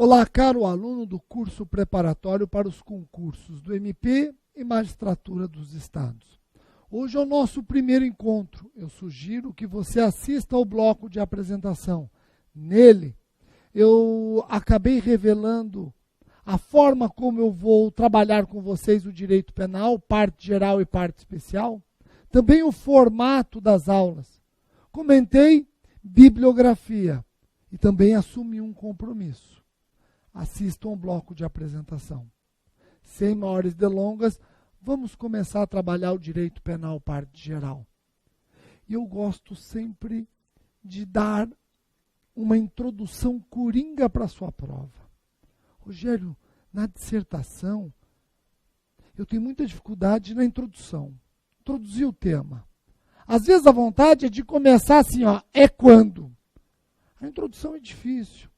Olá, caro aluno do curso preparatório para os concursos do MP e Magistratura dos Estados. Hoje é o nosso primeiro encontro. Eu sugiro que você assista ao bloco de apresentação. Nele, eu acabei revelando a forma como eu vou trabalhar com vocês o direito penal, parte geral e parte especial. Também o formato das aulas. Comentei bibliografia e também assumi um compromisso. Assistam ao bloco de apresentação. Sem maiores delongas, vamos começar a trabalhar o direito penal, parte geral. E eu gosto sempre de dar uma introdução coringa para a sua prova. Rogério, na dissertação, eu tenho muita dificuldade na introdução. Introduzir o tema. Às vezes a vontade é de começar assim, é quando. A introdução é difícil.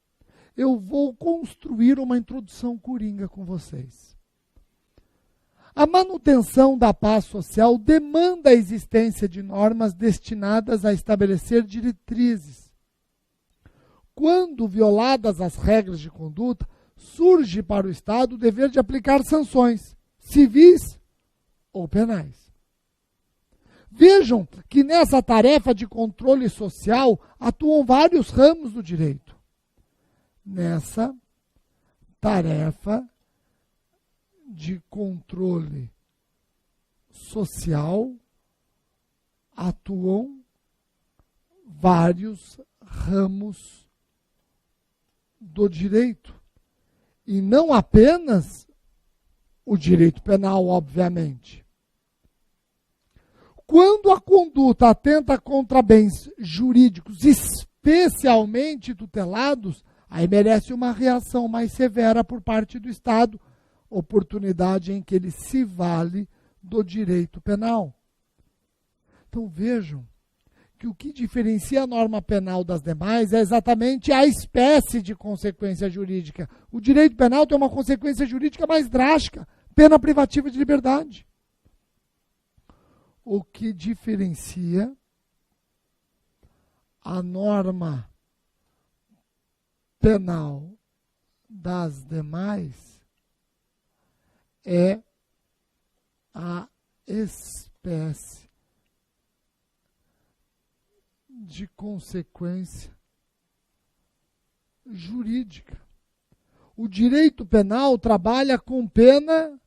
Eu vou construir uma introdução coringa com vocês. A manutenção da paz social demanda a existência de normas destinadas a estabelecer diretrizes. Quando violadas as regras de conduta, surge para o Estado o dever de aplicar sanções, civis ou penais. Vejam que nessa tarefa de controle social atuam vários ramos do direito. Nessa tarefa de controle social atuam vários ramos do direito. E não apenas o direito penal, obviamente. Quando a conduta atenta contra bens jurídicos especialmente tutelados, aí merece uma reação mais severa por parte do Estado, oportunidade em que ele se vale do direito penal. Então vejam que o que diferencia a norma penal das demais é exatamente a espécie de consequência jurídica. O direito penal tem uma consequência jurídica mais drástica, pena privativa de liberdade. O que diferencia a norma penal das demais é a espécie de consequência jurídica. O direito penal trabalha com pena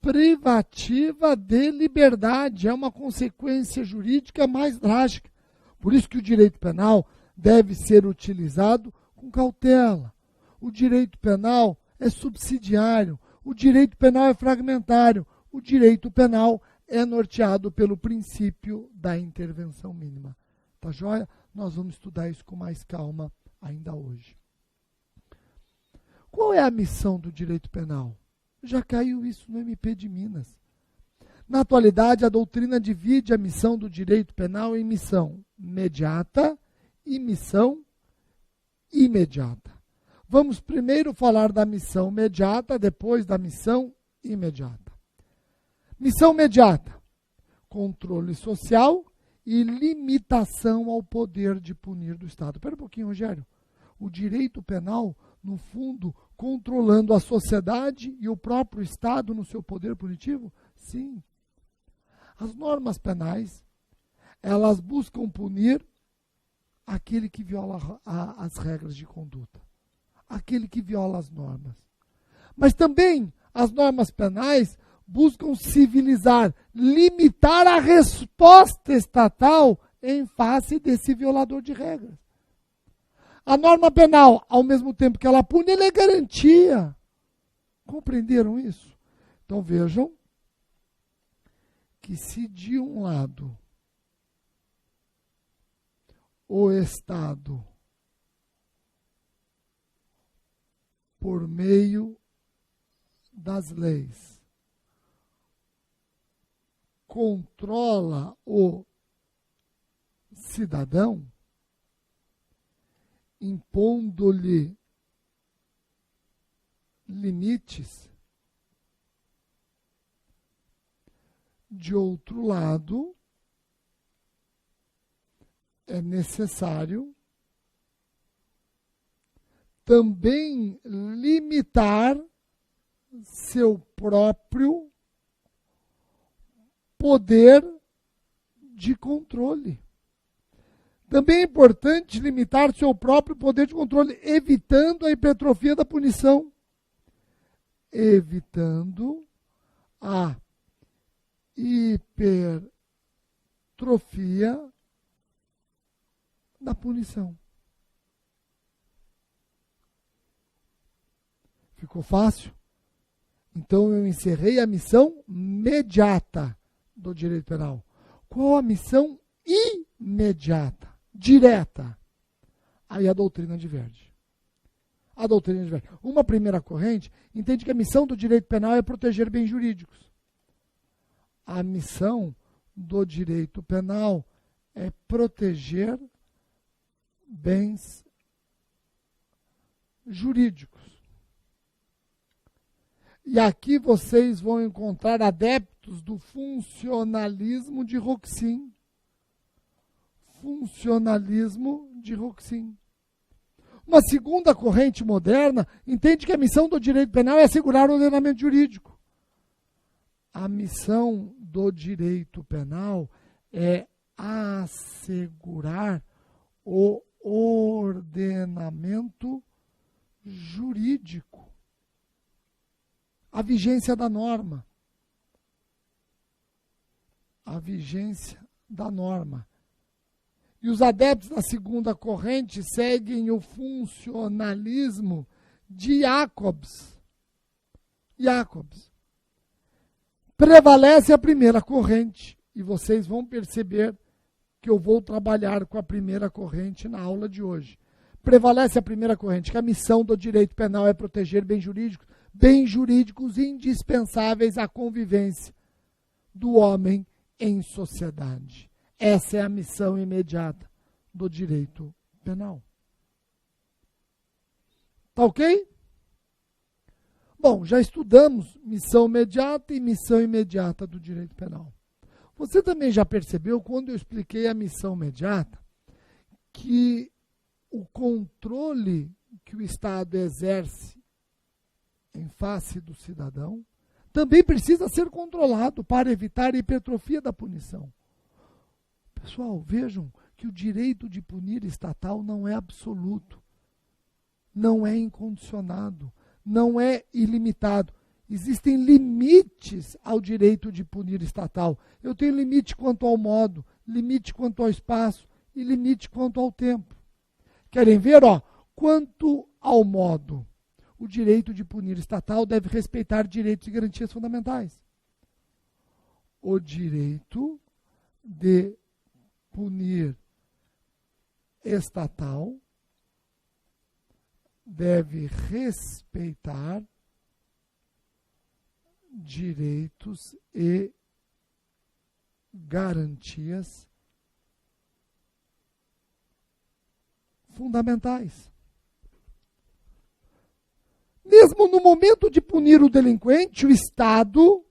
privativa de liberdade, é uma consequência jurídica mais drástica. Por isso que o direito penal deve ser utilizado com cautela. O direito penal é subsidiário, o direito penal é fragmentário, o direito penal é norteado pelo princípio da intervenção mínima. Tá joia? Nós vamos estudar isso com mais calma ainda hoje. Qual é a missão do direito penal? Já caiu isso no MP de Minas. Na atualidade, a doutrina divide a missão do direito penal em missão imediata e missão imediata. Vamos primeiro falar da missão imediata, depois da missão imediata. Missão imediata: controle social e limitação ao poder de punir do Estado. Espera um pouquinho, Rogério. O direito penal, no fundo, controlando a sociedade e o próprio Estado no seu poder punitivo? Sim. As normas penais, elas buscam punir aquele que viola as regras de conduta, aquele que viola as normas. Mas também as normas penais buscam civilizar, limitar a resposta estatal em face desse violador de regras. A norma penal, ao mesmo tempo que ela pune, ela é garantia. Compreenderam isso? Então vejam que se de um lado o Estado, por meio das leis, controla o cidadão, impondo-lhe limites, de outro lado, é necessário também limitar seu próprio poder de controle. Também é importante limitar seu próprio poder de controle, evitando a hipertrofia da punição. Evitando a hipertrofia da punição. Ficou fácil? Então eu encerrei a missão imediata do direito penal. Qual a missão imediata, direta? Aí a doutrina diverge. A doutrina diverge. Uma primeira corrente entende que a missão do direito penal é proteger bens jurídicos. A missão do direito penal é proteger bens jurídicos. E aqui vocês vão encontrar adeptos do funcionalismo de Roxin. Funcionalismo de Roxin. Uma segunda corrente moderna entende que a missão do direito penal é assegurar o ordenamento jurídico. A missão do direito penal é assegurar o ordenamento jurídico. A vigência da norma. A vigência da norma. E os adeptos da segunda corrente seguem o funcionalismo de Jacobs. Prevalece a primeira corrente. E vocês vão perceber que eu vou trabalhar com a primeira corrente na aula de hoje. Prevalece a primeira corrente, que a missão do direito penal é proteger bens jurídicos indispensáveis à convivência do homem em sociedade. Essa é a missão imediata do direito penal. Tá ok? Bom, já estudamos missão imediata e missão imediata do direito penal. Você também já percebeu, quando eu expliquei a missão imediata, que o controle que o Estado exerce em face do cidadão também precisa ser controlado para evitar a hipertrofia da punição. Pessoal, vejam que o direito de punir estatal não é absoluto, não é incondicionado, não é ilimitado. Existem limites ao direito de punir estatal. Eu tenho limite quanto ao modo, limite quanto ao espaço e limite quanto ao tempo. Querem ver? Quanto ao modo, o direito de punir estatal deve respeitar direitos e garantias fundamentais. O direito de punir estatal deve respeitar direitos e garantias fundamentais. Mesmo no momento de punir o delinquente, o Estado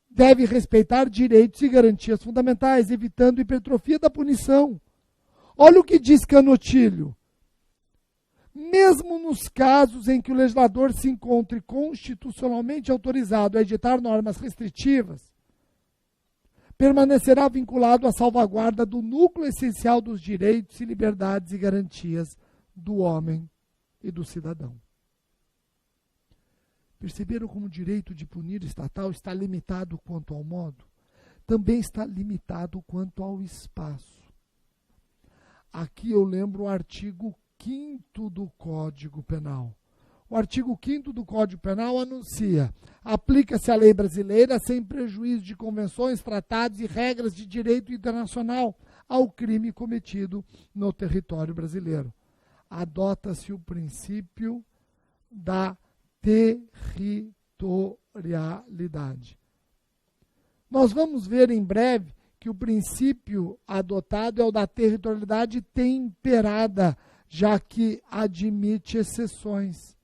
deve respeitar direitos e garantias fundamentais, evitando hipertrofia da punição. Olha o que diz Canotilho. Mesmo nos casos em que o legislador se encontre constitucionalmente autorizado a editar normas restritivas, permanecerá vinculado à salvaguarda do núcleo essencial dos direitos e liberdades e garantias do homem e do cidadão. Perceberam como o direito de punir estatal está limitado quanto ao modo? Também está limitado quanto ao espaço. Aqui eu lembro o artigo 5º do Código Penal. O artigo 5º do Código Penal anuncia: aplica-se a lei brasileira sem prejuízo de convenções, tratados e regras de direito internacional ao crime cometido no território brasileiro. Adota-se o princípio da territorialidade. Nós vamos ver em breve que o princípio adotado é o da territorialidade temperada, já que admite exceções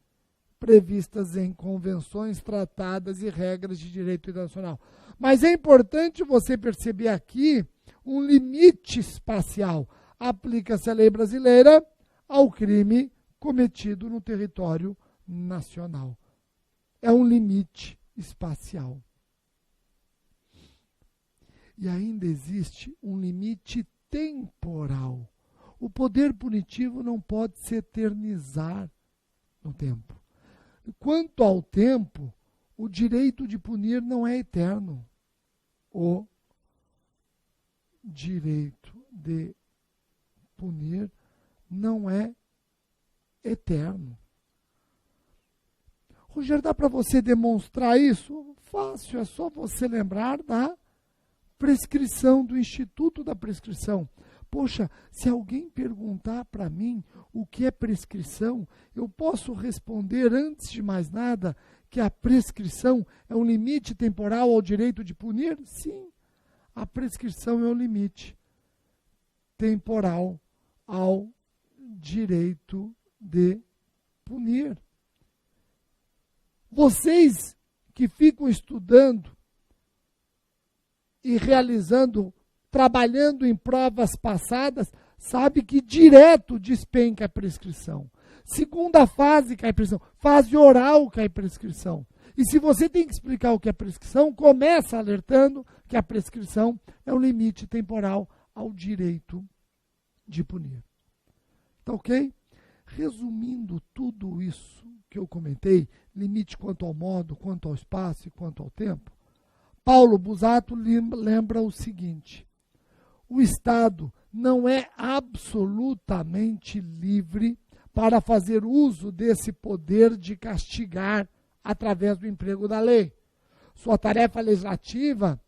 previstas em convenções, tratados e regras de direito internacional. Mas é importante você perceber aqui um limite espacial. Aplica-se a lei brasileira ao crime cometido no território nacional. É um limite espacial. E ainda existe um limite temporal. O poder punitivo não pode se eternizar no tempo. Quanto ao tempo, o direito de punir não é eterno. O direito de punir não é eterno. Rogério, dá para você demonstrar isso? Fácil, é só você lembrar da prescrição, do Instituto da Prescrição. Poxa, se alguém perguntar para mim o que é prescrição, eu posso responder, antes de mais nada, que a prescrição é um limite temporal ao direito de punir? Sim, a prescrição é um limite temporal ao direito de punir. Vocês que ficam estudando e trabalhando em provas passadas, sabe que direto despenca a prescrição. Segunda fase cai prescrição, fase oral cai prescrição. E se você tem que explicar o que é prescrição, começa alertando que a prescrição é um limite temporal ao direito de punir. Tá ok? Resumindo tudo isso que eu comentei, limite quanto ao modo, quanto ao espaço e quanto ao tempo, Paulo Busato lembra o seguinte: o Estado não é absolutamente livre para fazer uso desse poder de castigar através do emprego da lei. Sua tarefa legislativa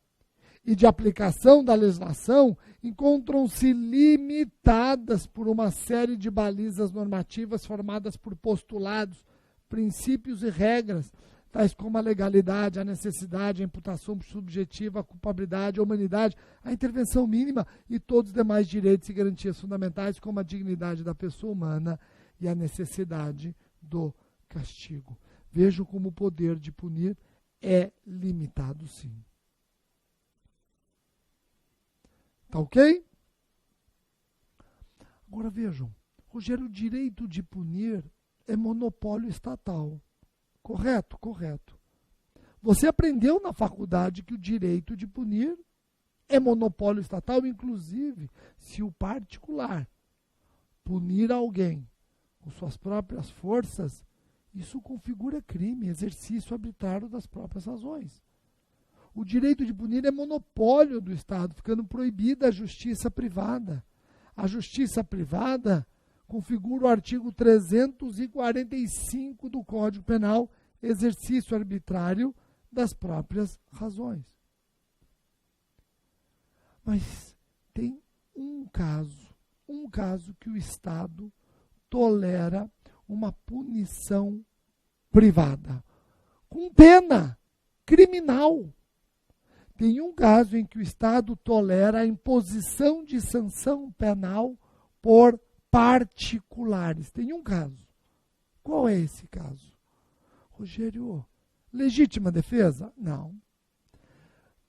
e de aplicação da legislação encontram-se limitadas por uma série de balizas normativas formadas por postulados, princípios e regras, tais como a legalidade, a necessidade, a imputação subjetiva, a culpabilidade, a humanidade, a intervenção mínima e todos os demais direitos e garantias fundamentais, como a dignidade da pessoa humana e a necessidade do castigo. Vejam como o poder de punir é limitado, sim. Tá ok? Agora vejam, Rogério, o direito de punir é monopólio estatal. Correto? Correto. Você aprendeu na faculdade que o direito de punir é monopólio estatal, inclusive se o particular punir alguém com suas próprias forças, isso configura crime, exercício arbitrário das próprias razões. O direito de punir é monopólio do Estado, ficando proibida a justiça privada. A justiça privada configura o artigo 345 do Código Penal, exercício arbitrário das próprias razões. Mas tem um caso que o Estado tolera uma punição privada, com pena criminal. Tem um caso em que o Estado tolera a imposição de sanção penal por particulares. Tem um caso. Qual é esse caso? Rogério, legítima defesa? Não.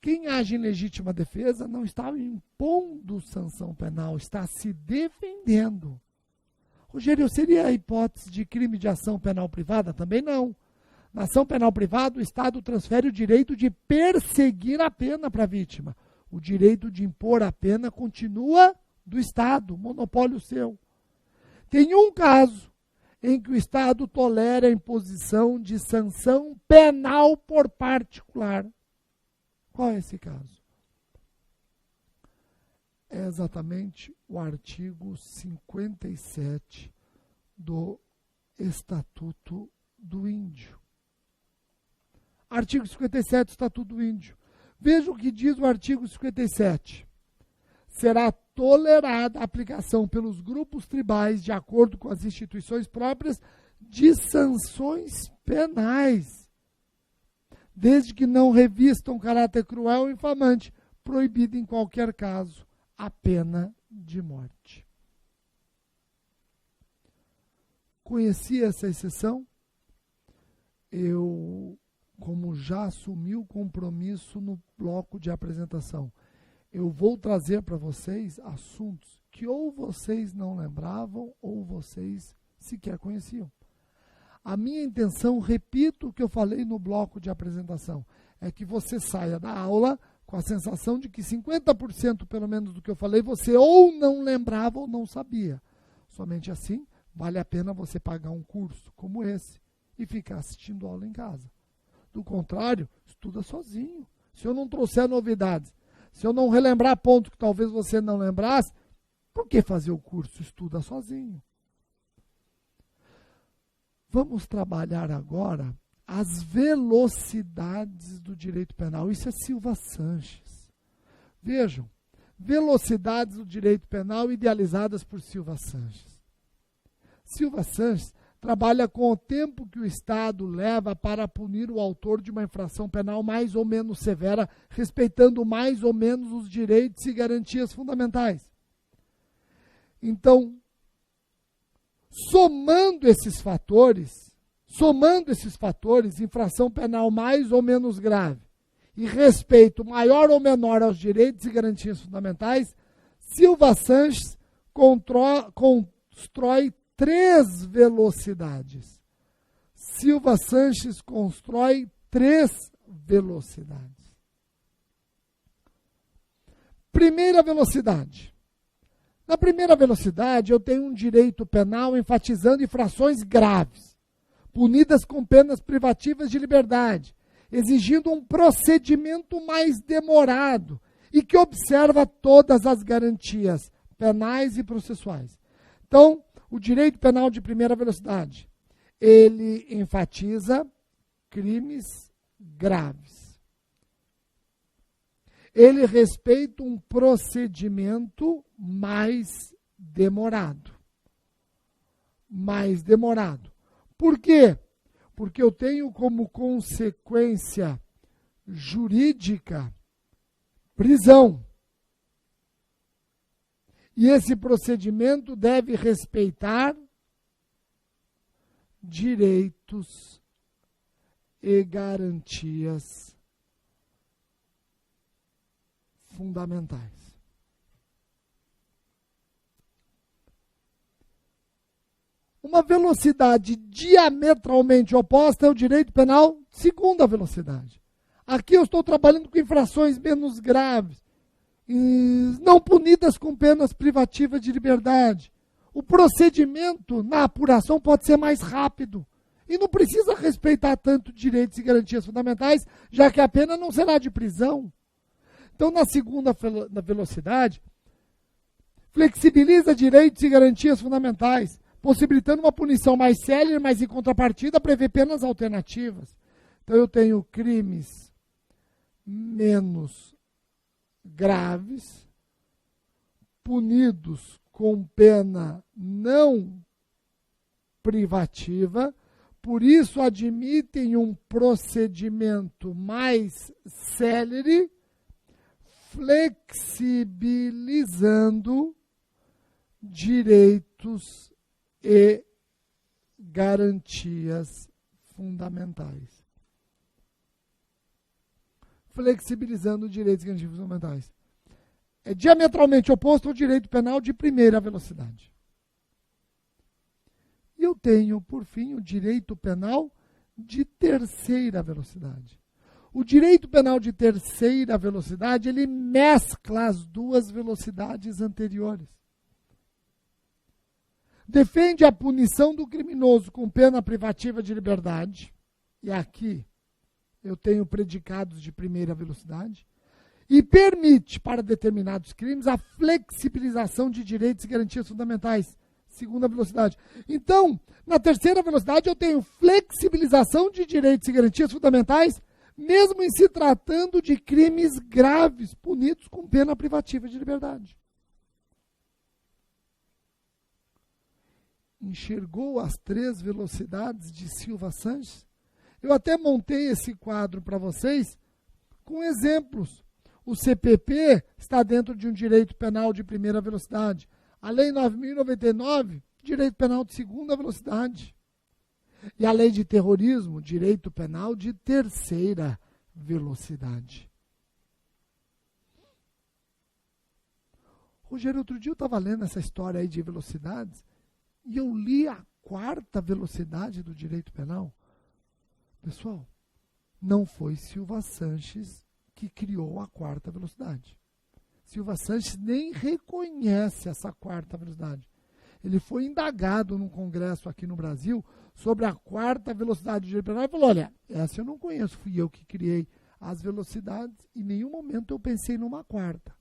Quem age em legítima defesa não está impondo sanção penal, está se defendendo. Rogério, seria a hipótese de crime de ação penal privada? Também não. Na ação penal privada, o Estado transfere o direito de perseguir a pena para a vítima. O direito de impor a pena continua do Estado, monopólio seu. Tem um caso em que o Estado tolera a imposição de sanção penal por particular. Qual é esse caso? É exatamente o artigo 57 do Estatuto do Índio. Artigo 57 do Estatuto do Índio. Veja o que diz o artigo 57. Será tolerada a aplicação pelos grupos tribais, de acordo com as instituições próprias, de sanções penais, desde que não revistam caráter cruel ou infamante, proibida em qualquer caso a pena de morte. Conhecia essa exceção? Eu, como já assumi o compromisso no bloco de apresentação, eu vou trazer para vocês assuntos que ou vocês não lembravam ou vocês sequer conheciam. A minha intenção, repito o que eu falei no bloco de apresentação, é que você saia da aula com a sensação de que 50% pelo menos do que eu falei você ou não lembrava ou não sabia. Somente assim vale a pena você pagar um curso como esse e ficar assistindo aula em casa. Do contrário, estuda sozinho. Se eu não trouxer novidades, se eu não relembrar pontos que talvez você não lembrasse, por que fazer o curso? Estuda sozinho. Vamos trabalhar agora as velocidades do direito penal. Isso é Silva Sanches. Vejam, velocidades do direito penal idealizadas por Silva Sanches. Silva Sanches trabalha com o tempo que o Estado leva para punir o autor de uma infração penal mais ou menos severa, respeitando mais ou menos os direitos e garantias fundamentais. Então, somando esses fatores, infração penal mais ou menos grave e respeito maior ou menor aos direitos e garantias fundamentais, Silva Sanches constrói 3 velocidades. Silva Sanches constrói 3 velocidades. Primeira velocidade. Na primeira velocidade, eu tenho um direito penal enfatizando infrações graves, punidas com penas privativas de liberdade, exigindo um procedimento mais demorado e que observa todas as garantias penais e processuais. Então, o direito penal de primeira velocidade, ele enfatiza crimes graves. Ele respeita um procedimento mais demorado. Mais demorado. Por quê? Porque eu tenho como consequência jurídica prisão. E esse procedimento deve respeitar direitos e garantias fundamentais. Uma velocidade diametralmente oposta é o direito penal segunda velocidade. Aqui eu estou trabalhando com infrações menos graves, não punidas com penas privativas de liberdade. O procedimento na apuração pode ser mais rápido e não precisa respeitar tanto direitos e garantias fundamentais, já que a pena não será de prisão. Então, na segunda velocidade, flexibiliza direitos e garantias fundamentais, possibilitando uma punição mais célere, mas em contrapartida prevê penas alternativas. Então, eu tenho crimes menos graves, punidos com pena não privativa, por isso admitem um procedimento mais célere, flexibilizando direitos e garantias fundamentais. Flexibilizando direitos e garantias fundamentais. É diametralmente oposto ao direito penal de primeira velocidade. E eu tenho, por fim, o direito penal de terceira velocidade. O direito penal de terceira velocidade, ele mescla as duas velocidades anteriores. Defende a punição do criminoso com pena privativa de liberdade, e aqui eu tenho predicados de primeira velocidade, e permite, para determinados crimes, a flexibilização de direitos e garantias fundamentais, segunda velocidade. Então, na terceira velocidade, eu tenho flexibilização de direitos e garantias fundamentais, mesmo em se tratando de crimes graves, punidos com pena privativa de liberdade. Enxergou as 3 velocidades de Silva Sanches? Eu até montei esse quadro para vocês com exemplos. O CPP está dentro de um direito penal de primeira velocidade. A Lei 9.099, direito penal de segunda velocidade. E a Lei de Terrorismo, direito penal de terceira velocidade. Rogério, outro dia eu estava lendo essa história aí de velocidades E eu li a quarta velocidade do direito penal. Pessoal, não foi Silva Sanches que criou a quarta velocidade. Silva Sanches nem reconhece essa quarta velocidade. Ele foi indagado num congresso aqui no Brasil sobre a quarta velocidade do direito penal e falou, olha, essa eu não conheço, fui eu que criei as velocidades, em nenhum momento eu pensei numa quarta.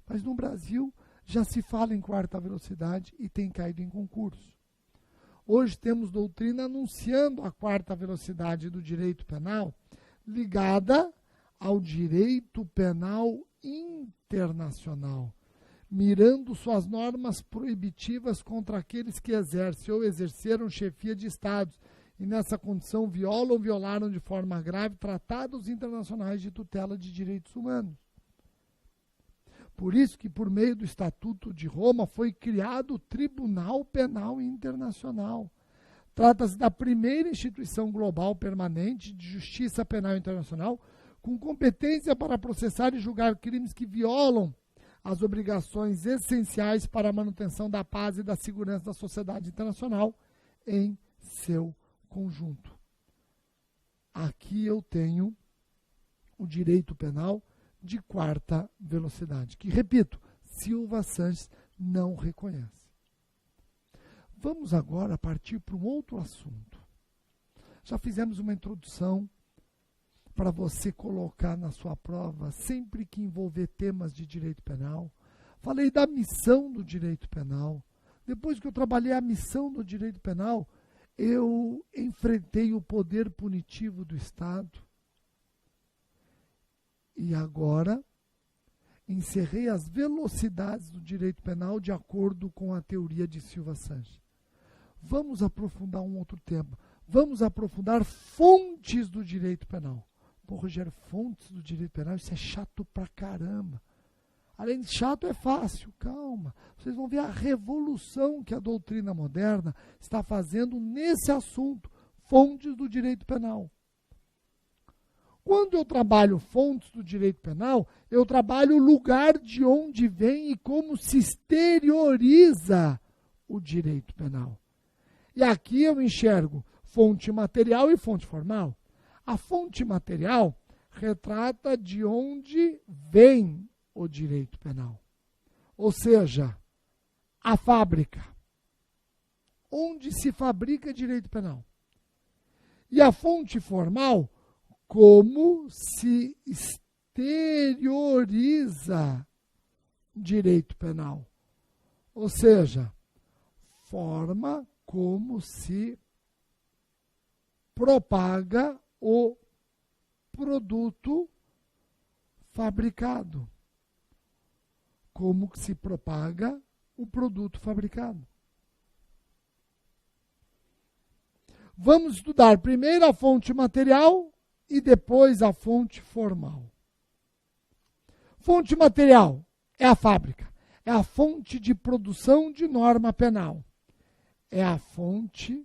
Mas no Brasil já se fala em quarta velocidade e tem caído em concurso. Hoje temos doutrina anunciando a quarta velocidade do direito penal ligada ao direito penal internacional, mirando suas normas proibitivas contra aqueles que exercem ou exerceram chefia de estados e nessa condição violam ou violaram de forma grave tratados internacionais de tutela de direitos humanos. Por isso que, por meio do Estatuto de Roma, foi criado o Tribunal Penal Internacional. Trata-se da primeira instituição global permanente de justiça penal internacional com competência para processar e julgar crimes que violam as obrigações essenciais para a manutenção da paz e da segurança da sociedade internacional em seu conjunto. Aqui eu tenho o direito penal de quarta velocidade, que, repito, Silva Sanches não reconhece. Vamos agora partir para um outro assunto. Já fizemos uma introdução para você colocar na sua prova sempre que envolver temas de direito penal. Falei da missão do direito penal. Depois que eu trabalhei a missão do direito penal, eu enfrentei o poder punitivo do Estado. E agora encerrei as velocidades do direito penal de acordo com a teoria de Silva Sanches. Vamos aprofundar um outro tema. Vamos aprofundar fontes do direito penal. Pô, Rogério, fontes do direito penal, isso é chato pra caramba. Além de chato, é fácil, calma. Vocês vão ver a revolução que a doutrina moderna está fazendo nesse assunto, fontes do direito penal. Quando eu trabalho fontes do direito penal, eu trabalho o lugar de onde vem e como se exterioriza o direito penal. E aqui eu enxergo fonte material e fonte formal. A fonte material retrata de onde vem o direito penal. Ou seja, a fábrica. Onde se fabrica direito penal. E a fonte formal, como se exterioriza direito penal. Ou seja, forma como se propaga o produto fabricado. Como que se propaga o produto fabricado. Vamos estudar primeiro a fonte material e depois a fonte formal. Fonte material é a fábrica, é a fonte de produção de norma penal. É a fonte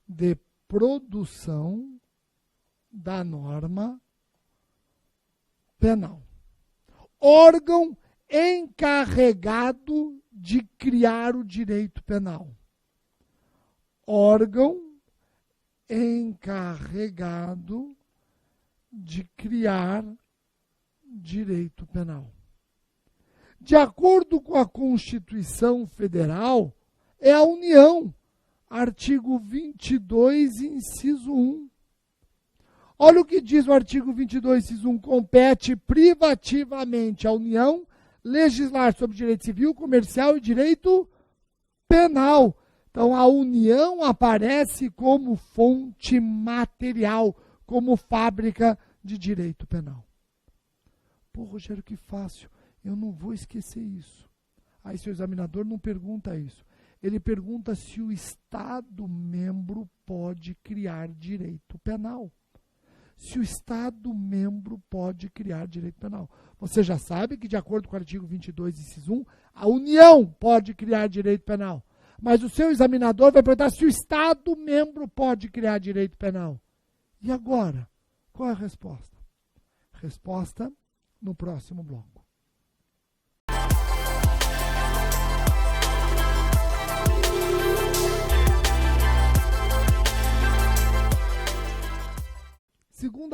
de produção da norma penal. Órgão encarregado de criar o direito penal. Órgão encarregado de criar direito penal. De acordo com a Constituição Federal, é a União, artigo 22, inciso 1. Olha o que diz o artigo 22, inciso 1. Compete privativamente à União legislar sobre direito civil, comercial e direito penal. Então, a União aparece como fonte material, como fábrica de direito penal. Pô, Rogério, que fácil. Eu não vou esquecer isso. Aí, seu examinador não pergunta isso. Ele pergunta se o Estado-membro pode criar direito penal. Se o Estado-membro pode criar direito penal. Você já sabe que, de acordo com o artigo 22, inciso 1, a União pode criar direito penal. Mas o seu examinador vai perguntar se o Estado-membro pode criar direito penal. E agora? Qual é a resposta? Resposta no próximo bloco.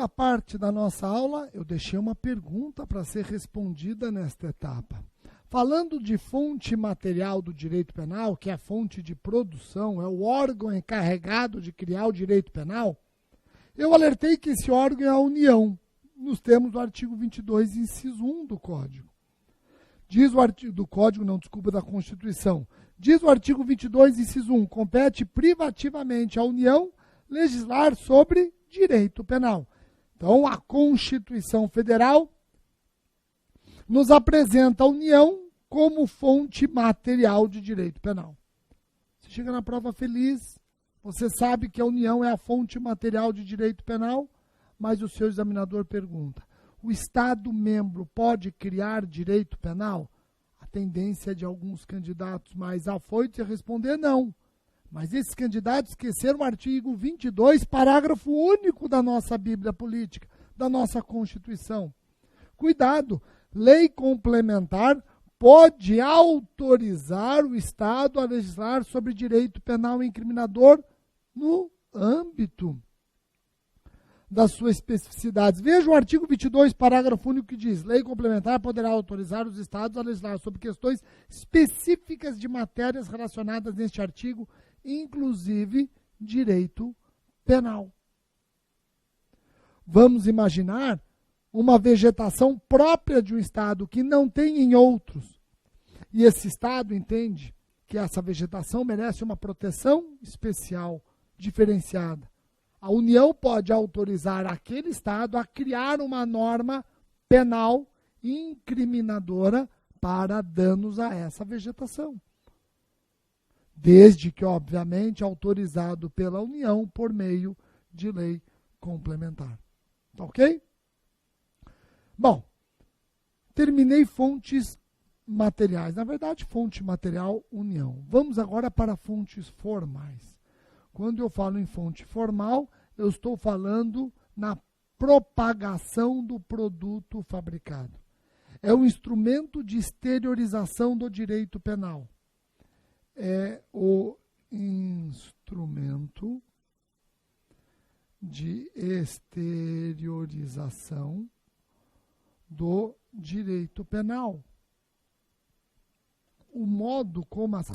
segunda parte da nossa aula, eu deixei uma pergunta para ser respondida nesta etapa. Falando de fonte material do direito penal, que é a fonte de produção, é o órgão encarregado de criar o direito penal, eu alertei que esse órgão é a União, nos termos do artigo 22, inciso 1 do Código. Diz o artigo do Código, não, desculpa, da Constituição. Diz o artigo 22, inciso 1, compete privativamente à União legislar sobre direito penal. Então, a Constituição Federal nos apresenta a União como fonte material de direito penal. Você chega na prova feliz, você sabe que a União é a fonte material de direito penal, mas o seu examinador pergunta, o Estado membro pode criar direito penal? A tendência de alguns candidatos mais afoitos é responder não. Mas esses candidatos esqueceram o artigo 22, parágrafo único da nossa Bíblia Política, da nossa Constituição. Cuidado, lei complementar pode autorizar o Estado a legislar sobre direito penal incriminador no âmbito das suas especificidades. Veja o artigo 22, parágrafo único, que diz: lei complementar poderá autorizar os Estados a legislar sobre questões específicas de matérias relacionadas neste artigo, inclusive direito penal. Vamos imaginar uma vegetação própria de um Estado que não tem em outros. E esse Estado entende que essa vegetação merece uma proteção especial, diferenciada. A União pode autorizar aquele Estado a criar uma norma penal incriminadora para danos a essa vegetação. Desde que, obviamente, autorizado pela União por meio de lei complementar. Tá ok? Bom, terminei fontes materiais. Na verdade, fonte material, União. Vamos agora para fontes formais. Quando eu falo em fonte formal, eu estou falando na propagação do produto fabricado. É um instrumento de exteriorização do direito penal. É o instrumento de exteriorização do direito penal. O modo como as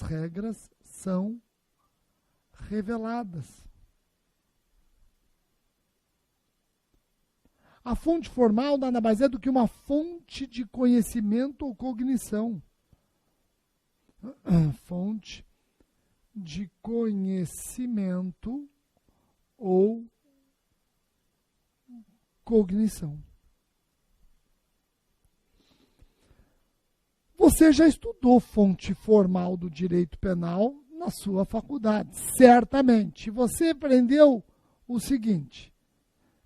regras são reveladas. A fonte formal nada mais é do que uma fonte de conhecimento ou cognição. Fonte de conhecimento ou cognição. Você já estudou fonte formal do direito penal na sua faculdade, certamente. Você aprendeu o seguinte: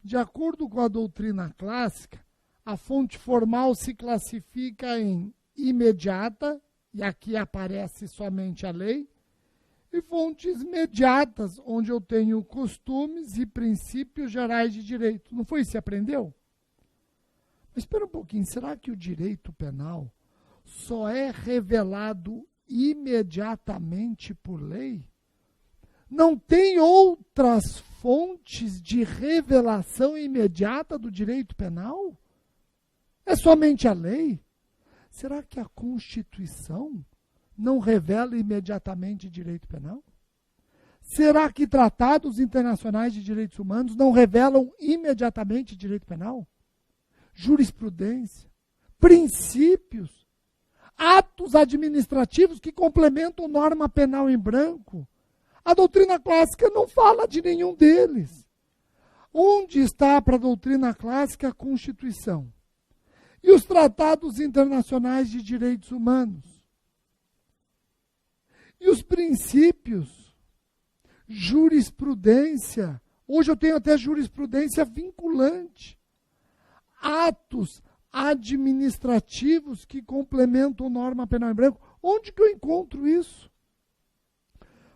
de acordo com a doutrina clássica, a fonte formal se classifica em imediata, e aqui aparece somente a lei, e fontes mediatas, onde eu tenho costumes e princípios gerais de direito. Não foi isso que você aprendeu? Mas espera um pouquinho, será que o direito penal só é revelado imediatamente por lei? Não tem outras fontes de revelação imediata do direito penal? É somente a lei? Será que a Constituição não revela imediatamente direito penal? Será que tratados internacionais de direitos humanos não revelam imediatamente direito penal? Jurisprudência, princípios, atos administrativos que complementam norma penal em branco. A doutrina clássica não fala de nenhum deles. Onde está para a doutrina clássica a Constituição? E os tratados internacionais de direitos humanos? E os princípios? Jurisprudência. Hoje eu tenho até jurisprudência vinculante. Atos administrativos que complementam norma penal em branco. Onde que eu encontro isso?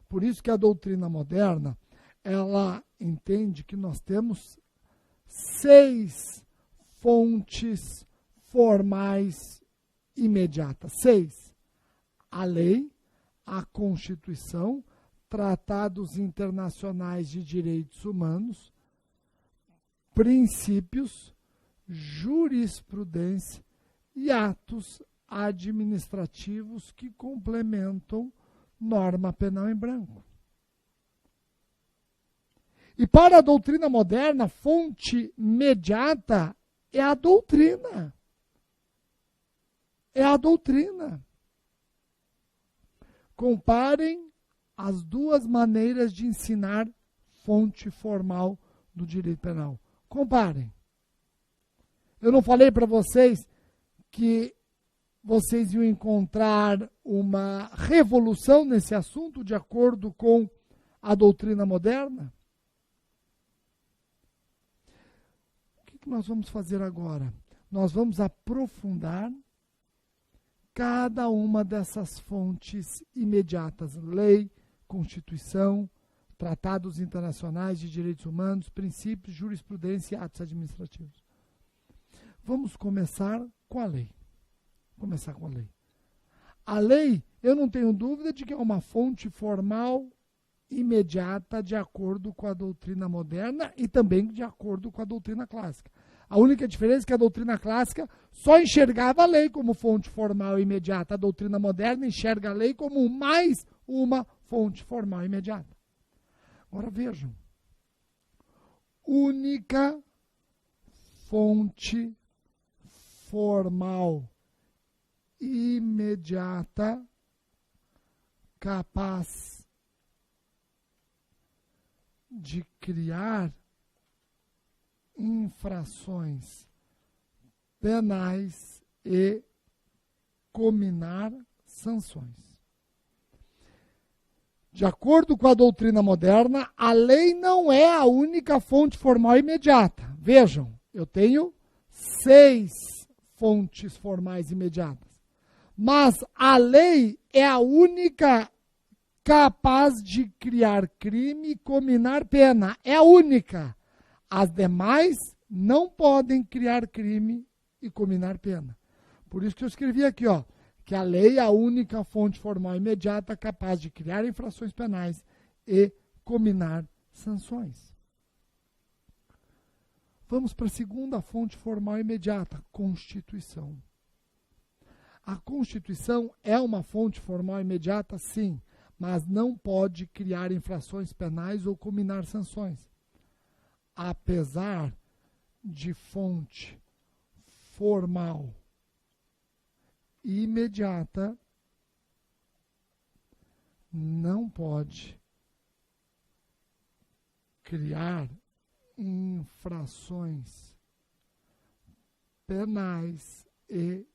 Por isso que a doutrina moderna, ela entende que nós temos 6 fontes formais imediatas. 6. A lei, a Constituição, tratados internacionais de direitos humanos, princípios, jurisprudência e atos administrativos que complementam norma penal em branco. E para a doutrina moderna, fonte imediata é a doutrina. É a doutrina. Comparem as duas maneiras de ensinar fonte formal do direito penal. Comparem. Eu não falei para vocês que vocês iam encontrar uma revolução nesse assunto de acordo com a doutrina moderna? O que nós vamos fazer agora? Nós vamos aprofundar cada uma dessas fontes imediatas: lei, Constituição, tratados internacionais de direitos humanos, princípios, jurisprudência e atos administrativos. Vamos começar com a lei. A lei, eu não tenho dúvida de que é uma fonte formal imediata de acordo com a doutrina moderna e também de acordo com a doutrina clássica. A única diferença é que a doutrina clássica só enxergava a lei como fonte formal imediata. A doutrina moderna enxerga a lei como mais uma fonte formal imediata. Agora vejam. Única fonte formal imediata capaz de criar infrações penais e cominar sanções. De acordo com a doutrina moderna, a lei não é a única fonte formal imediata. Vejam, eu tenho 6 fontes formais imediatas. Mas a lei é a única capaz de criar crime e cominar pena. É a única. As demais não podem criar crime e cominar pena. Por isso que eu escrevi aqui, ó, que a lei é a única fonte formal imediata capaz de criar infrações penais e cominar sanções. Vamos para a segunda fonte formal imediata, Constituição. A Constituição é uma fonte formal imediata, sim, mas não pode criar infrações penais ou cominar sanções. Apesar de fonte formal imediata, não pode criar infrações penais e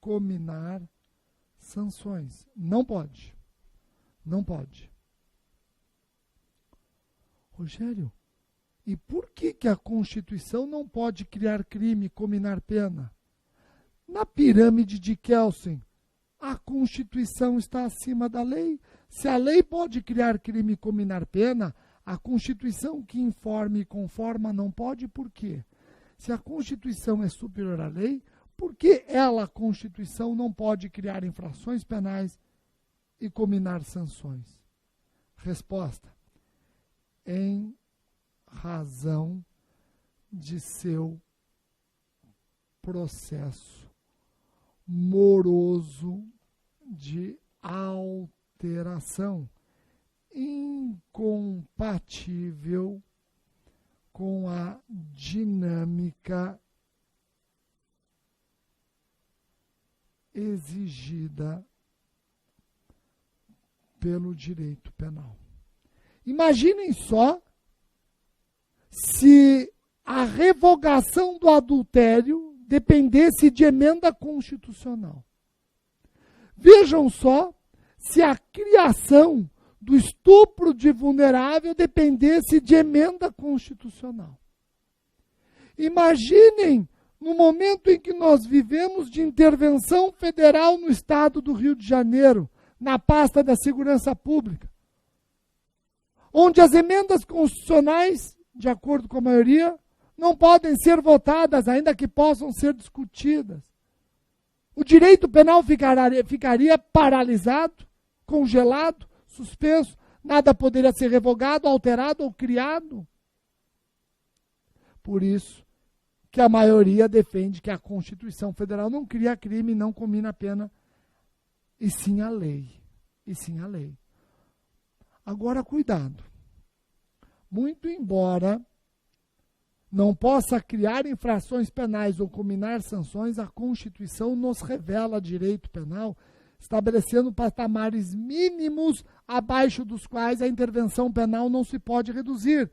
cominar sanções. Não pode. Não pode. Rogério, e por que a Constituição não pode criar crime e cominar pena? Na pirâmide de Kelsen, a Constituição está acima da lei. Se a lei pode criar crime e cominar pena, a Constituição que informa e conforma não pode. Por quê? Se a Constituição é superior à lei, por que ela, a Constituição, não pode criar infrações penais e cominar sanções? Resposta: em razão de seu processo moroso de alteração, incompatível com a dinâmica exigida pelo direito penal. Imaginem só se a revogação do adultério dependesse de emenda constitucional. Vejam só se a criação do estupro de vulnerável dependesse de emenda constitucional. Imaginem no momento em que nós vivemos de intervenção federal no estado do Rio de Janeiro, na pasta da segurança pública, onde as emendas constitucionais, de acordo com a maioria, não podem ser votadas, ainda que possam ser discutidas. O direito penal ficaria paralisado, congelado, suspenso, Nada poderia ser revogado, alterado ou criado. Por isso que a maioria defende que a Constituição Federal não cria crime, não comina pena, e sim a lei. E sim a lei. Agora, cuidado. Muito embora não possa criar infrações penais ou combinar sanções, a Constituição nos revela direito penal, estabelecendo patamares mínimos abaixo dos quais a intervenção penal não se pode reduzir.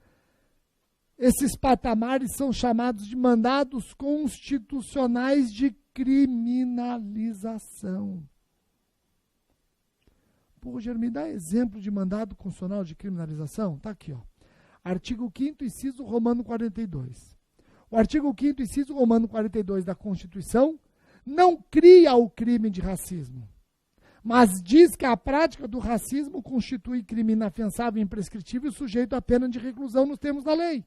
Esses patamares são chamados de mandados constitucionais de criminalização. Pô, Rogério, me dá exemplo de mandado constitucional de criminalização? Está aqui, ó. Artigo 5º, inciso romano 42. O artigo 5º, inciso romano 42 da Constituição não cria o crime de racismo, mas diz que a prática do racismo constitui crime inafiançável e imprescritível sujeito à pena de reclusão nos termos da lei.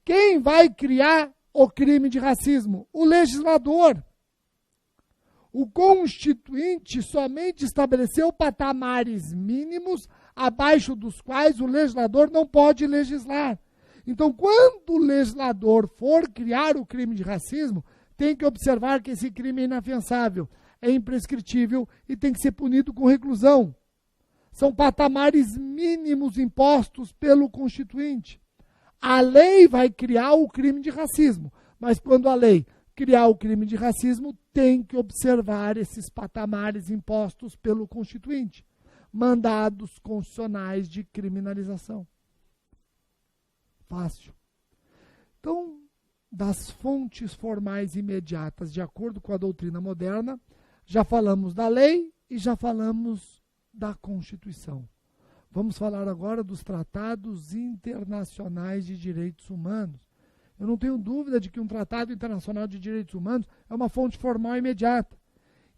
Quem vai criar o crime de racismo? O legislador. O Constituinte somente estabeleceu patamares mínimos abaixo dos quais o legislador não pode legislar. Então, quando o legislador for criar o crime de racismo, tem que observar que esse crime é inafiançável, é imprescritível e tem que ser punido com reclusão. São patamares mínimos impostos pelo Constituinte. A lei vai criar o crime de racismo, mas quando a lei criar o crime de racismo, tem que observar esses patamares impostos pelo Constituinte. Mandados constitucionais de criminalização. Fácil. Então, das fontes formais imediatas, de acordo com a doutrina moderna, já falamos da lei e já falamos da Constituição. Vamos falar agora dos tratados internacionais de direitos humanos. Eu não tenho dúvida de que um tratado internacional de direitos humanos é uma fonte formal imediata.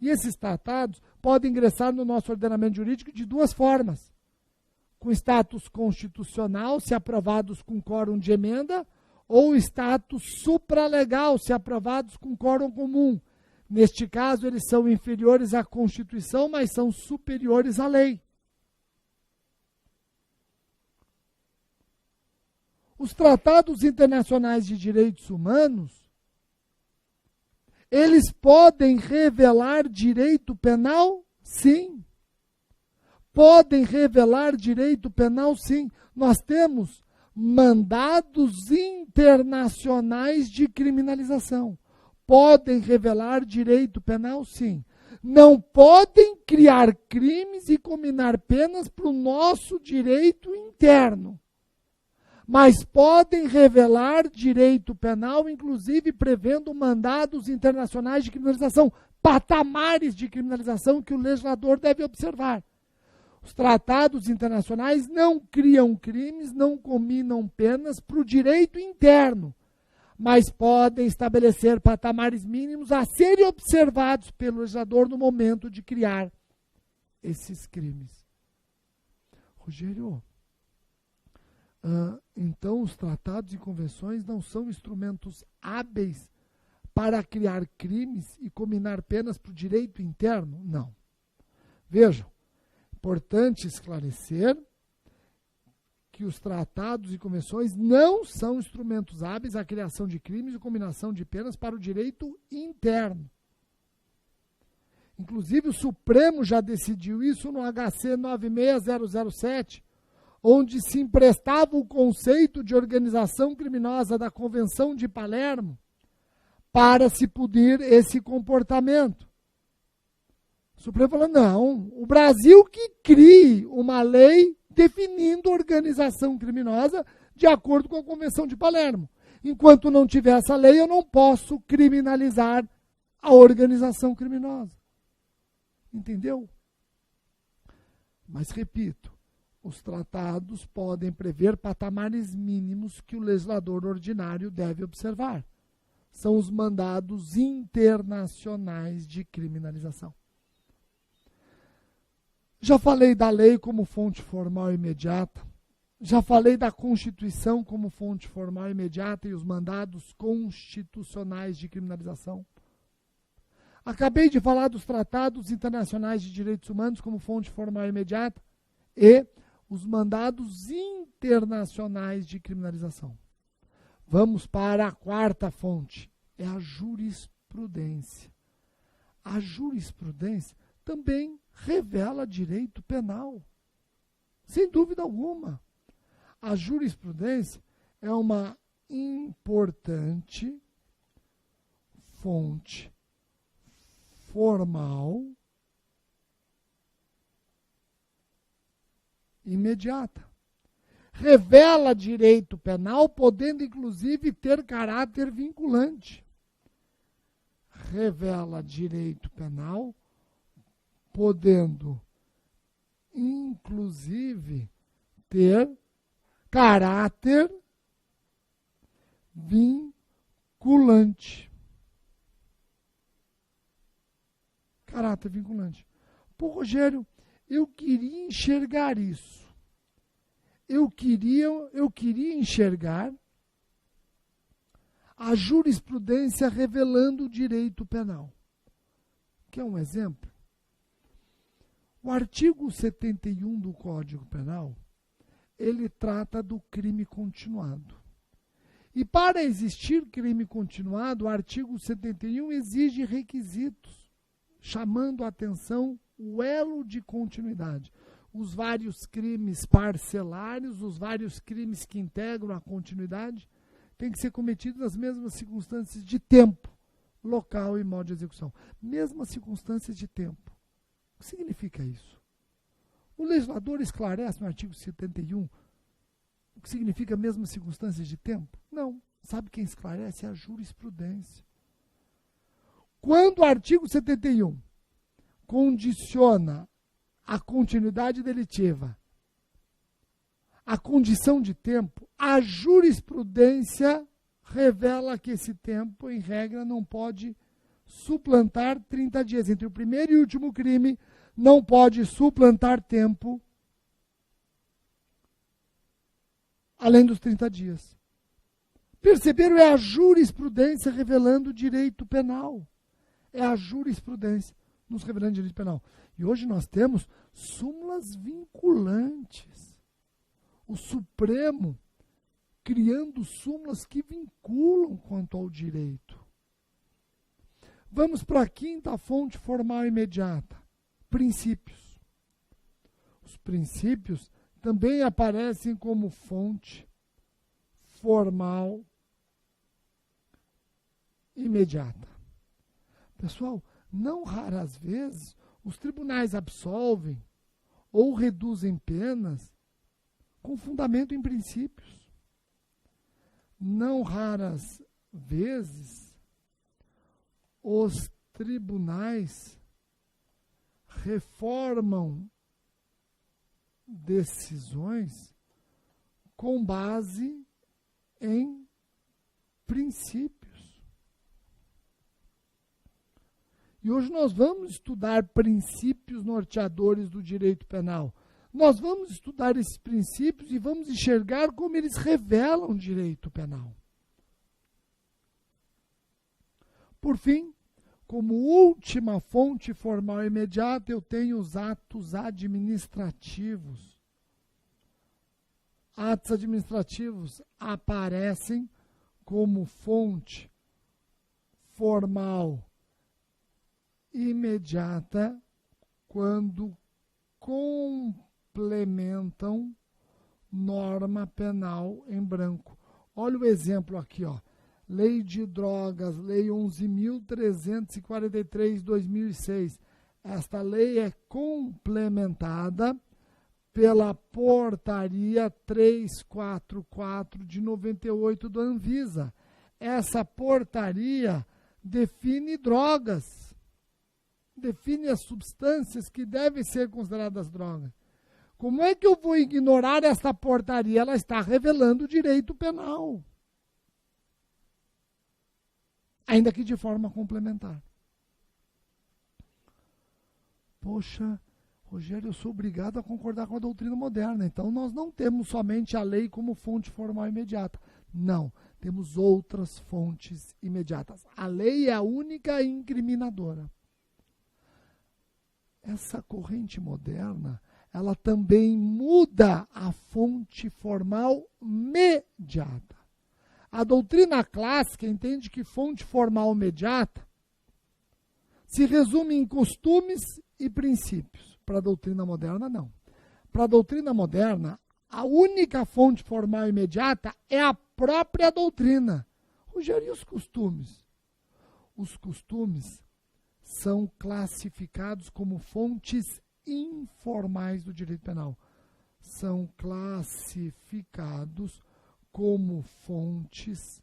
E esses tratados podem ingressar no nosso ordenamento jurídico de duas formas. Com status constitucional, se aprovados com quórum de emenda, ou status supralegal, se aprovados com quórum comum. Neste caso, eles são inferiores à Constituição, mas são superiores à lei. Os tratados internacionais de direitos humanos, eles podem revelar direito penal? Sim. Podem revelar direito penal? Sim. Nós temos mandados internacionais de criminalização. Podem revelar direito penal? Sim. Não podem criar crimes e combinar penas para o nosso direito interno. Mas podem revelar direito penal, inclusive prevendo mandados internacionais de criminalização, patamares de criminalização que o legislador deve observar. Os tratados internacionais não criam crimes, não combinam penas para o direito interno, mas podem estabelecer patamares mínimos a serem observados pelo legislador no momento de criar esses crimes. Rogério, então os tratados e convenções não são instrumentos hábeis para criar crimes e combinar penas para o direito interno? Não. Vejam, importante esclarecer que os tratados e convenções não são instrumentos hábeis à criação de crimes e combinação de penas para o direito interno. Inclusive, o Supremo já decidiu isso no HC 96007, onde se emprestava o conceito de organização criminosa da Convenção de Palermo para se punir esse comportamento. O Supremo falou, não, o Brasil que crie uma lei definindo organização criminosa de acordo com a Convenção de Palermo. Enquanto não tiver essa lei, eu não posso criminalizar a organização criminosa. Entendeu? Mas, repito, os tratados podem prever patamares mínimos que o legislador ordinário deve observar. São os mandados internacionais de criminalização. Já falei da lei como fonte formal imediata. Já falei da Constituição como fonte formal imediata e os mandados constitucionais de criminalização. Acabei de falar dos tratados internacionais de direitos humanos como fonte formal imediata e os mandados internacionais de criminalização. Vamos para a quarta fonte, é a jurisprudência. A jurisprudência também revela direito penal, sem dúvida alguma. A jurisprudência é uma importante fonte formal imediata. Revela direito penal, podendo inclusive ter caráter vinculante. Revela direito penal, podendo inclusive ter caráter vinculante. Caráter vinculante. Pô, Rogério, eu queria enxergar isso. Eu queria enxergar a jurisprudência revelando o direito penal. Quer um exemplo? O artigo 71 do Código Penal, ele trata do crime continuado. E para existir crime continuado, o artigo 71 exige requisitos, chamando a atenção o elo de continuidade. Os vários crimes parcelários, os vários crimes que integram a continuidade, têm que ser cometidos nas mesmas circunstâncias de tempo, local e modo de execução. Mesmas circunstâncias de tempo. O que significa isso? O legislador esclarece no artigo 71 o que significa mesmas circunstâncias de tempo? Não. Sabe quem esclarece? É a jurisprudência. Quando o artigo 71 condiciona a continuidade delitiva, a condição de tempo, a jurisprudência revela que esse tempo, em regra, não pode suplantar 30 dias. Entre o primeiro e o último crime, não pode suplantar tempo além dos 30 dias. Perceberam? É a jurisprudência revelando o direito penal. É a jurisprudência nos revelando direito penal. E hoje nós temos súmulas vinculantes. O Supremo criando súmulas que vinculam quanto ao direito. Vamos para a quinta fonte formal imediata. Princípios. Os princípios também aparecem como fonte formal imediata. Pessoal, não raras vezes os tribunais absolvem ou reduzem penas com fundamento em princípios. Não raras vezes os tribunais reformam decisões com base em princípios. E hoje nós vamos estudar princípios norteadores do direito penal. Nós vamos estudar esses princípios e vamos enxergar como eles revelam direito penal. Por fim, como última fonte formal imediata, eu tenho os atos administrativos. Atos administrativos aparecem como fonte formal imediata quando complementam norma penal em branco. Olha o exemplo aqui, ó. Lei de Drogas, Lei 11.343, 2006. Esta lei é complementada pela Portaria 344 de 98 do Anvisa. Essa portaria define drogas, define as substâncias que devem ser consideradas drogas. Como é que eu vou ignorar esta portaria? Ela está revelando o direito penal, ainda que de forma complementar. Poxa, Rogério, eu sou obrigado a concordar com a doutrina moderna. Então, nós não temos somente a lei como fonte formal imediata. Não, temos outras fontes imediatas. A lei é a única incriminadora. Essa corrente moderna, ela também muda a fonte formal mediata. A doutrina clássica entende que fonte formal mediata se resume em costumes e princípios. Para a doutrina moderna, não. Para a doutrina moderna, a única fonte formal imediata é a própria doutrina. Rogério, e os costumes? Os costumes são classificados como fontes informais do direito penal. São classificados como fontes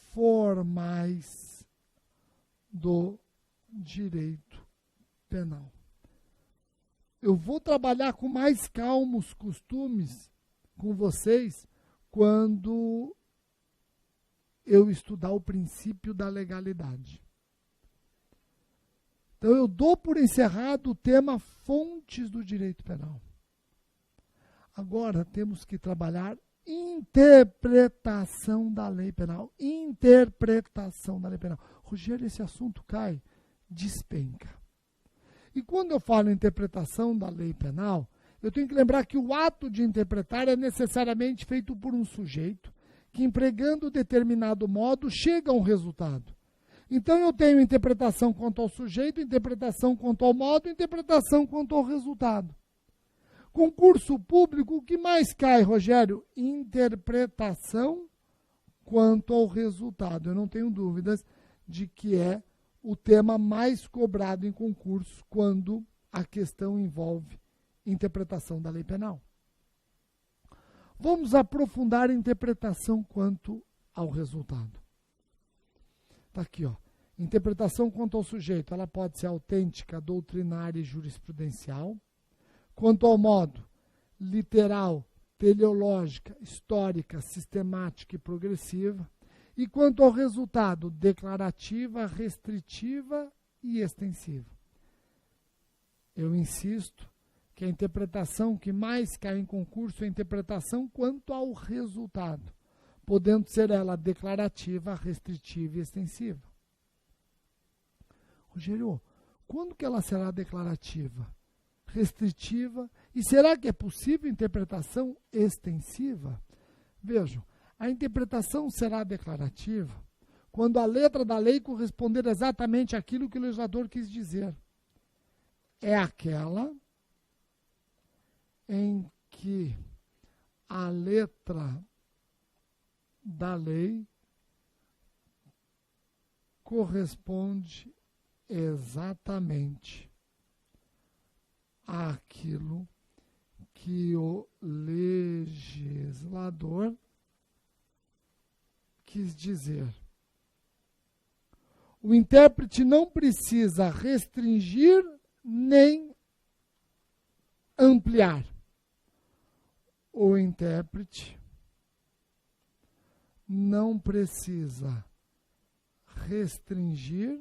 informais do direito penal. Eu vou trabalhar com mais calma os costumes com vocês quando eu estudar o princípio da legalidade. Então, eu dou por encerrado o tema fontes do direito penal. Agora, temos que trabalhar interpretação da lei penal. Interpretação da lei penal. Rogério, esse assunto cai, despenca. E quando eu falo em interpretação da lei penal, eu tenho que lembrar que o ato de interpretar é necessariamente feito por um sujeito que, empregando determinado modo, chega a um resultado. Então, eu tenho interpretação quanto ao sujeito, interpretação quanto ao modo, interpretação quanto ao resultado. Concurso público, o que mais cai, Rogério? Interpretação quanto ao resultado. Eu não tenho dúvidas de que é o tema mais cobrado em concurso quando a questão envolve interpretação da lei penal. Vamos aprofundar a interpretação quanto ao resultado. Está aqui, ó. Interpretação quanto ao sujeito, ela pode ser autêntica, doutrinária e jurisprudencial. Quanto ao modo, literal, teleológica, histórica, sistemática e progressiva. E quanto ao resultado, declarativa, restritiva e extensiva. Eu insisto que a interpretação que mais cai em concurso é a interpretação quanto ao resultado, podendo ser ela declarativa, restritiva e extensiva. Rogério, quando que ela será declarativa, restritiva e será que é possível interpretação extensiva? Vejam, a interpretação será declarativa quando a letra da lei corresponder exatamente àquilo que o legislador quis dizer. É aquela em que a letra da lei corresponde exatamente àquilo que o legislador quis dizer. O intérprete não precisa restringir nem ampliar. O intérprete não precisa restringir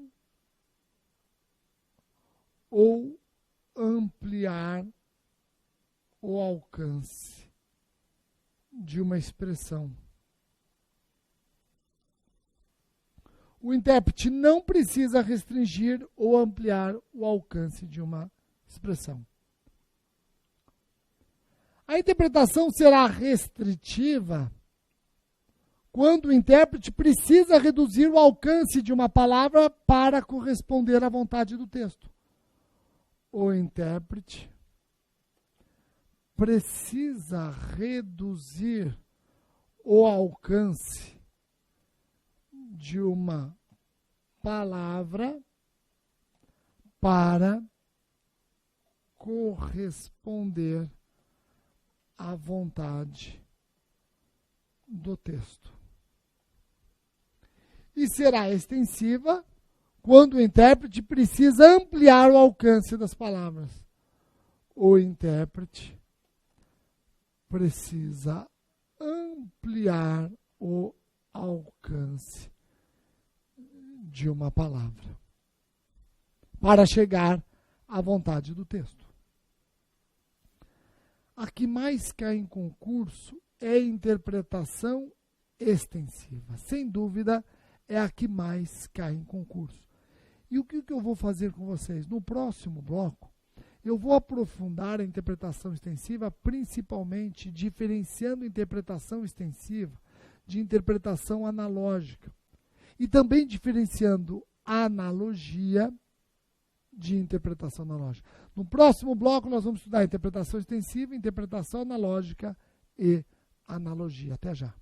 ou ampliar o alcance de uma expressão. O intérprete não precisa restringir ou ampliar o alcance de uma expressão. A interpretação será restritiva quando o intérprete precisa reduzir o alcance de uma palavra para corresponder à vontade do texto. O intérprete precisa reduzir o alcance de uma palavra para corresponder à vontade do texto. E será extensiva quando o intérprete precisa ampliar o alcance das palavras. O intérprete precisa ampliar o alcance de uma palavra para chegar à vontade do texto. A que mais cai em concurso é a interpretação extensiva. Sem dúvida, é a que mais cai em concurso. E o que eu vou fazer com vocês? No próximo bloco, Eu vou aprofundar a interpretação extensiva, principalmente diferenciando interpretação extensiva de interpretação analógica. E também diferenciando a analogia de interpretação analógica. No próximo bloco, nós vamos estudar interpretação extensiva, interpretação analógica e analogia. Até já.